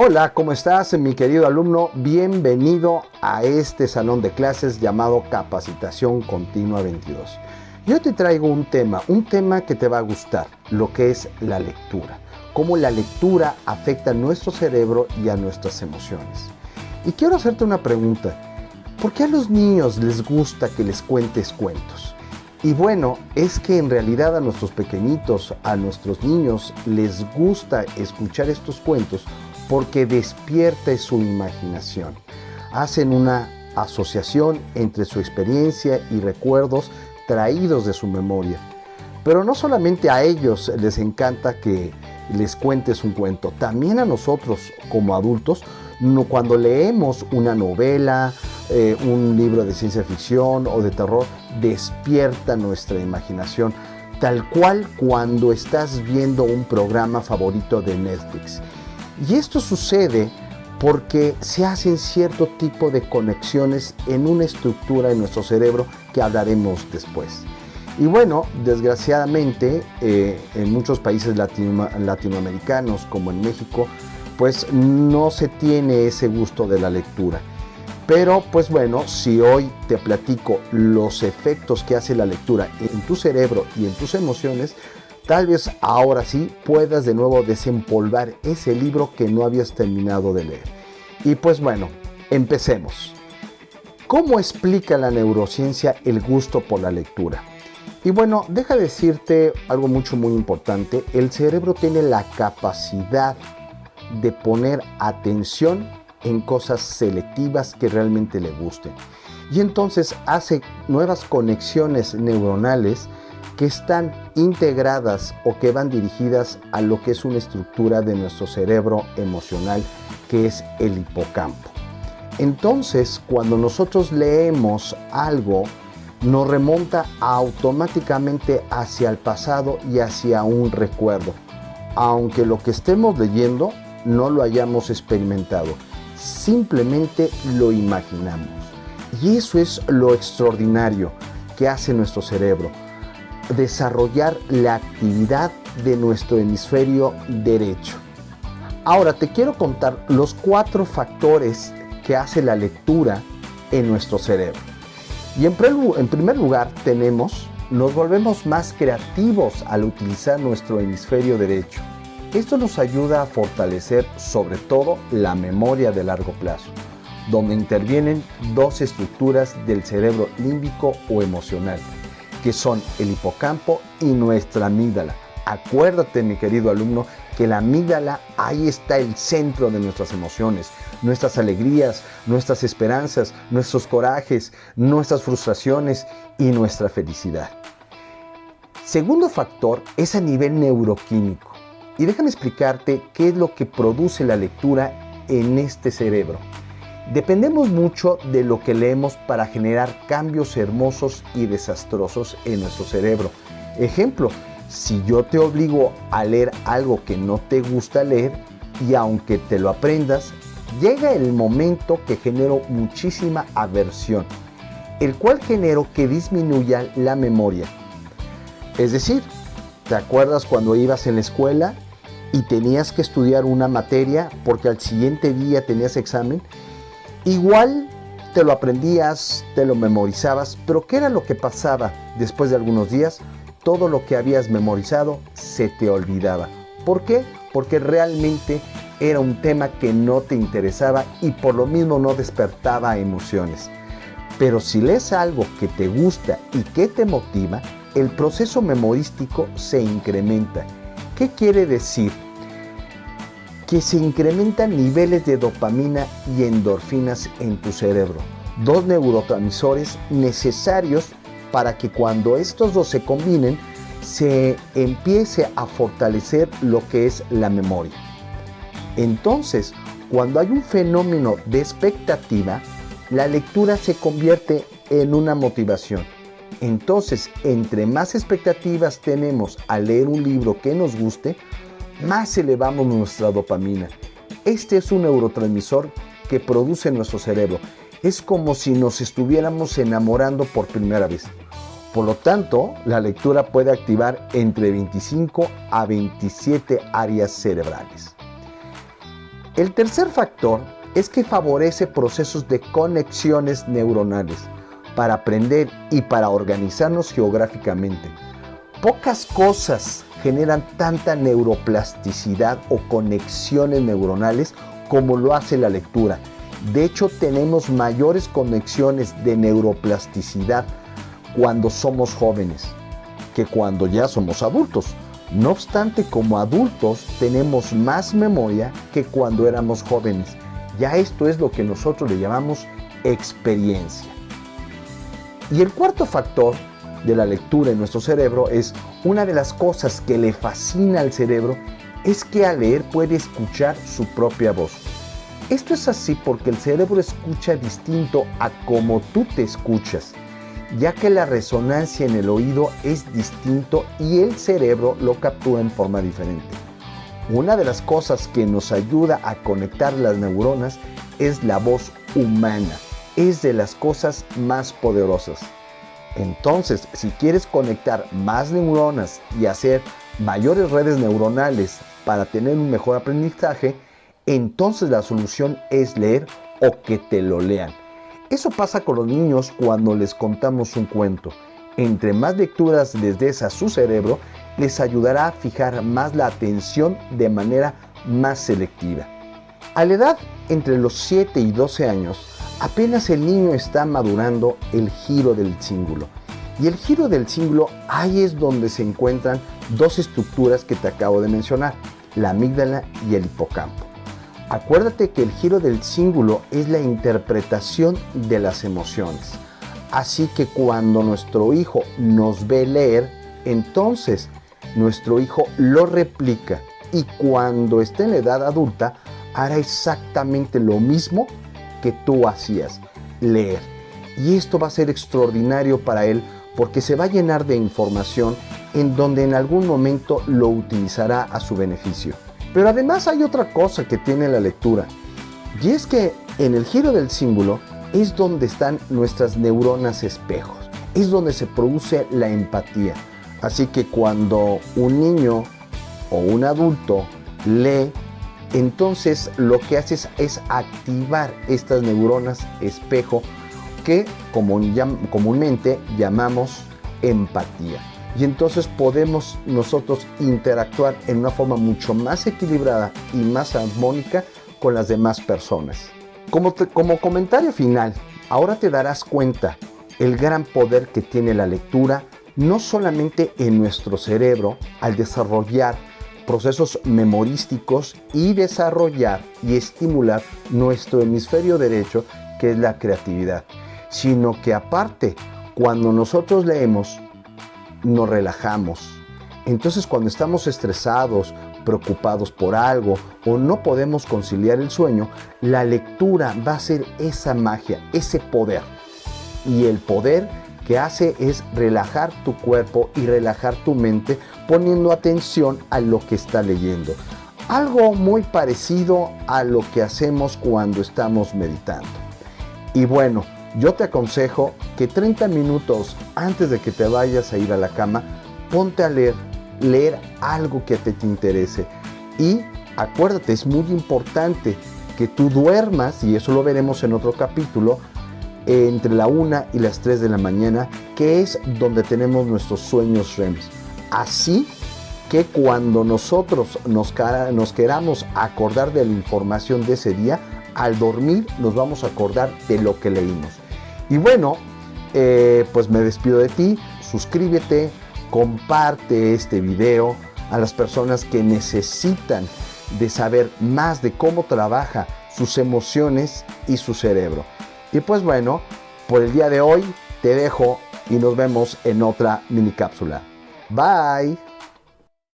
Hola, ¿cómo estás, mi querido alumno? Bienvenido a este salón de clases llamado Capacitación Continua 22. Yo te traigo un tema que te va a gustar, lo que es la lectura. Cómo la lectura afecta a nuestro cerebro y a nuestras emociones. Y quiero hacerte una pregunta. ¿Por qué a los niños les gusta que les cuentes cuentos? Y bueno, es que en realidad a nuestros pequeñitos, a nuestros niños, les gusta escuchar estos cuentos porque despierta su imaginación. Hacen una asociación entre su experiencia y recuerdos traídos de su memoria. Pero no solamente a ellos les encanta que les cuentes un cuento, también a nosotros como adultos, cuando leemos una novela, un libro de ciencia ficción o de terror, despierta nuestra imaginación, tal cual cuando estás viendo un programa favorito de Netflix. Y esto sucede porque se hacen cierto tipo de conexiones en una estructura de nuestro cerebro que hablaremos después. Y bueno, desgraciadamente en muchos países latinoamericanos como en México, pues no se tiene ese gusto de la lectura. Pero pues bueno, si hoy te platico los efectos que hace la lectura en tu cerebro y en tus emociones, tal vez ahora sí puedas de nuevo desempolvar ese libro que no habías terminado de leer. Y pues bueno, empecemos. ¿Cómo explica la neurociencia el gusto por la lectura? Y bueno, deja decirte algo muy importante. El cerebro tiene la capacidad de poner atención en cosas selectivas que realmente le gusten. Y entonces hace nuevas conexiones neuronales que están integradas o que van dirigidas a lo que es una estructura de nuestro cerebro emocional, que es el hipocampo. Entonces, cuando nosotros leemos algo, nos remonta automáticamente hacia el pasado y hacia un recuerdo, aunque lo que estemos leyendo no lo hayamos experimentado, simplemente lo imaginamos. Y eso es lo extraordinario que hace nuestro cerebro, desarrollar la actividad de nuestro hemisferio derecho. Ahora te quiero contar los 4 factores que hace la lectura en nuestro cerebro. Y en primer lugar nos volvemos más creativos al utilizar nuestro hemisferio derecho. Esto nos ayuda a fortalecer sobre todo la memoria de largo plazo, donde intervienen 2 estructuras del cerebro límbico o emocional, que son el hipocampo y nuestra amígdala. Acuérdate, mi querido alumno, que la amígdala, ahí está el centro de nuestras emociones, nuestras alegrías, nuestras esperanzas, nuestros corajes, nuestras frustraciones y nuestra felicidad. Segundo factor es a nivel neuroquímico. Y déjame explicarte qué es lo que produce la lectura en este cerebro. Dependemos mucho de lo que leemos para generar cambios hermosos y desastrosos en nuestro cerebro. Ejemplo, si yo te obligo a leer algo que no te gusta leer y aunque te lo aprendas, llega el momento que genero muchísima aversión, el cual genero que disminuya la memoria. Es decir, ¿te acuerdas cuando ibas en la escuela y tenías que estudiar una materia porque al siguiente día tenías examen? Igual te lo aprendías, te lo memorizabas, pero ¿qué era lo que pasaba después de algunos días? Todo lo que habías memorizado se te olvidaba. ¿Por qué? Porque realmente era un tema que no te interesaba y por lo mismo no despertaba emociones. Pero si lees algo que te gusta y que te motiva, el proceso memorístico se incrementa. ¿Qué quiere decir? Que se incrementan niveles de dopamina y endorfinas en tu cerebro, 2 neurotransmisores necesarios para que cuando estos 2 se combinen, se empiece a fortalecer lo que es la memoria. Entonces, cuando hay un fenómeno de expectativa, la lectura se convierte en una motivación. Entonces, entre más expectativas tenemos al leer un libro que nos guste, más elevamos nuestra dopamina. Este es un neurotransmisor que produce nuestro cerebro. Es como si nos estuviéramos enamorando por primera vez. Por lo tanto, la lectura puede activar entre 25 a 27 áreas cerebrales. El tercer factor es que favorece procesos de conexiones neuronales para aprender y para organizarnos geográficamente. Pocas cosas generan tanta neuroplasticidad o conexiones neuronales como lo hace la lectura. De hecho, tenemos mayores conexiones de neuroplasticidad cuando somos jóvenes que cuando ya somos adultos. No obstante, como adultos tenemos más memoria que cuando éramos jóvenes. Ya esto es lo que nosotros le llamamos experiencia. Y el cuarto factor de la lectura en nuestro cerebro es una de las cosas que le fascina al cerebro, es que al leer puede escuchar su propia voz. Esto es así porque el cerebro escucha distinto a como tú te escuchas, ya que la resonancia en el oído es distinto y el cerebro lo captura en forma diferente. Una de las cosas que nos ayuda a conectar las neuronas es la voz humana. Es de las cosas más poderosas. Entonces, si quieres conectar más neuronas y hacer mayores redes neuronales para tener un mejor aprendizaje, entonces la solución es leer o que te lo lean. Eso pasa con los niños cuando les contamos un cuento. Entre más lecturas les des a su cerebro, les ayudará a fijar más la atención de manera más selectiva. A la edad entre los 7 y 12 años, apenas el niño está madurando el giro del cíngulo. Y el giro del cíngulo, ahí es donde se encuentran dos estructuras que te acabo de mencionar, la amígdala y el hipocampo. Acuérdate que el giro del cíngulo es la interpretación de las emociones. Así que cuando nuestro hijo nos ve leer, entonces nuestro hijo lo replica y cuando esté en la edad adulta hará exactamente lo mismo que tú hacías, leer. Y esto va a ser extraordinario para él porque se va a llenar de información en donde en algún momento lo utilizará a su beneficio. Pero además hay otra cosa que tiene la lectura, y es que en el giro del cíngulo es donde están nuestras neuronas espejos, es donde se produce la empatía. Así que cuando un niño o un adulto lee, entonces lo que hace es activar estas neuronas espejo que comúnmente llamamos empatía. Y entonces podemos nosotros interactuar en una forma mucho más equilibrada y más armónica con las demás personas. Como comentario final, ahora te darás cuenta el gran poder que tiene la lectura, no solamente en nuestro cerebro al desarrollar procesos memorísticos y desarrollar y estimular nuestro hemisferio derecho, que es la creatividad, sino que aparte, cuando nosotros leemos, nos relajamos. Entonces, cuando estamos estresados, preocupados por algo o no podemos conciliar el sueño, la lectura va a ser esa magia, ese poder. Y el poder que hace es relajar tu cuerpo y relajar tu mente poniendo atención a lo que está leyendo. Algo muy parecido a lo que hacemos cuando estamos meditando. Y bueno, yo te aconsejo que 30 minutos antes de que te vayas a ir a la cama, ponte a leer algo que te interese. Y acuérdate, es muy importante que tú duermas, y eso lo veremos en otro capítulo, entre la 1 y las 3 de la mañana, que es donde tenemos nuestros sueños REMs. Así que cuando nosotros nos queramos acordar de la información de ese día, al dormir nos vamos a acordar de lo que leímos. Y bueno, pues me despido de ti. Suscríbete, comparte este video a las personas que necesitan de saber más de cómo trabaja sus emociones y su cerebro. Y pues bueno, por el día de hoy te dejo y nos vemos en otra mini cápsula. Bye.